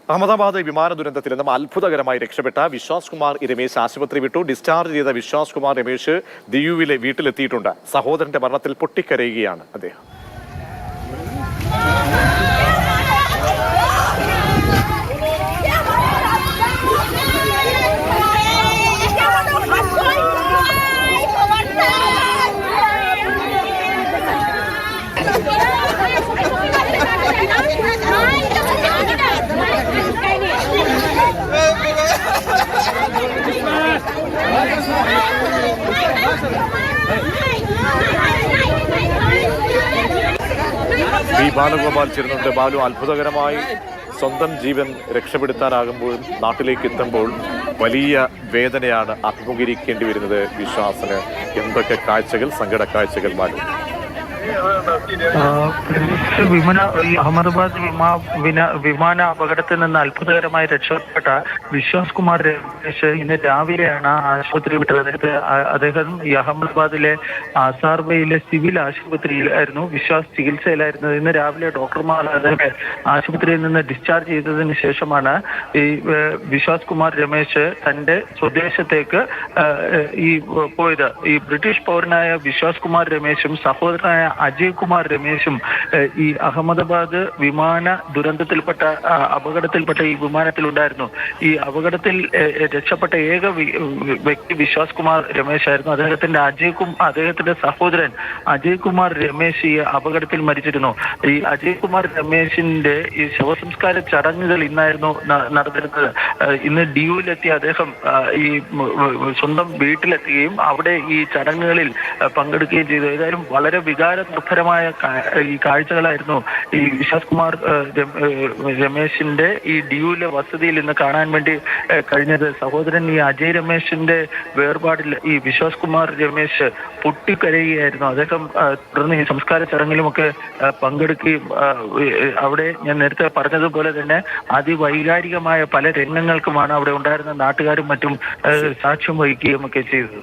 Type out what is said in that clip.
അഹമ്മദാബാദ് വിമാന ദുരന്തത്തിൽ നിന്നും അത്ഭുതകരമായി രക്ഷപ്പെട്ട വിശ്വാസ് കുമാർ രമേശ് ആശുപത്രി വിട്ടു. ഡിസ്ചാർജ് ചെയ്ത വിശ്വാസ് കുമാർ രമേശ് ദിയുവിലെ വീട്ടിലെത്തിയിട്ടുണ്ട്. സഹോദരന്റെ മരണത്തിൽ പൊട്ടിക്കരയുകയാണ് അദ്ദേഹം. ബാലഗോപാൽ ചേരുന്നുണ്ട്. ബാലു, അത്ഭുതകരമായി സ്വന്തം ജീവൻ രക്ഷപ്പെടുത്താനാകുമ്പോൾ നാട്ടിലേക്ക് എത്തുമ്പോൾ വലിയ വേദനയാണ് അഭിമുഖീകരിക്കേണ്ടി വരുന്നത് വിശ്വാസിന്. എന്തൊക്കെ കാഴ്ചകൾ, സങ്കട കാഴ്ചകൾ ബാലു. അഹമ്മദാബാദ് വിമാന അപകടത്തിൽ നിന്ന് അത്ഭുതകരമായി രക്ഷപ്പെട്ട വിശ്വാസ് കുമാർ രമേശ് ഇന്ന് രാവിലെയാണ് ആശുപത്രി വിട്ടത്. അദ്ദേഹം ഈ അഹമ്മദാബാദിലെ ആസാർവയിലെ സിവിൽ ആശുപത്രിയിലായിരുന്നു വിശ്വാസ് ചികിത്സയിലായിരുന്നത്. ഇന്ന് രാവിലെ ഡോക്ടർമാർ അദ്ദേഹത്തെ ആശുപത്രിയിൽ നിന്ന് ഡിസ്ചാർജ് ചെയ്തതിന് ശേഷമാണ് ഈ വിശ്വാസ് കുമാർ രമേശ് തന്റെ സ്വദേശത്തേക്ക് പോയത്. ഈ ബ്രിട്ടീഷ് പൗരനായ വിശ്വാസ് കുമാർ രമേശും സഹോദരനായ അജയ് കുമാർ രമേശും ഈ അഹമ്മദാബാദ് വിമാന ദുരന്തത്തിൽപ്പെട്ട അപകടത്തിൽപ്പെട്ട ഈ വിമാനത്തിലുണ്ടായിരുന്നു. ഈ അപകടത്തിൽ രക്ഷപ്പെട്ട ഏക വ്യക്തി വിശ്വാസ് കുമാർ രമേശ് ആയിരുന്നു. അദ്ദേഹത്തിന്റെ സഹോദരൻ അജയ് കുമാർ രമേശ് ഈ അപകടത്തിൽ മരിച്ചിരുന്നു. ഈ അജയ് കുമാർ രമേശിന്റെ ഈ ശവസംസ്കാര ചടങ്ങുകൾ ഇന്നായിരുന്നു നടന്നിരുന്നത്. ഇന്ന് ഡിയുവിലെത്തിയ അദ്ദേഹം ഈ സ്വന്തം വീട്ടിലെത്തുകയും അവിടെ ഈ ചടങ്ങുകളിൽ പങ്കെടുക്കുകയും ചെയ്തു. ഏതായാലും വളരെ നിർഭരമായ ഈ കാഴ്ചകളായിരുന്നു ഈ വിശ്വാസ് കുമാർ രമേശിന്റെ ഈ ഡിയുവിലെ വസതിയിൽ ഇന്ന് കാണാൻ വേണ്ടി കഴിഞ്ഞത്. സഹോദരൻ ഈ അജയ് രമേശിന്റെ വേർപാടിൽ ഈ വിശ്വാസ് കുമാർ രമേശ് പൊട്ടിക്കരയുകയായിരുന്നു. അദ്ദേഹം തുടർന്ന് ഈ സംസ്കാര ചടങ്ങിലുമൊക്കെ പങ്കെടുക്കുകയും അവിടെ ഞാൻ നേരത്തെ പറഞ്ഞതുപോലെ തന്നെ അതിവൈകാരികമായ പല രംഗങ്ങൾക്കുമാണ് അവിടെ ഉണ്ടായിരുന്ന നാട്ടുകാരും മറ്റും സാക്ഷ്യം വഹിക്കുകയും ഒക്കെ ചെയ്തത്.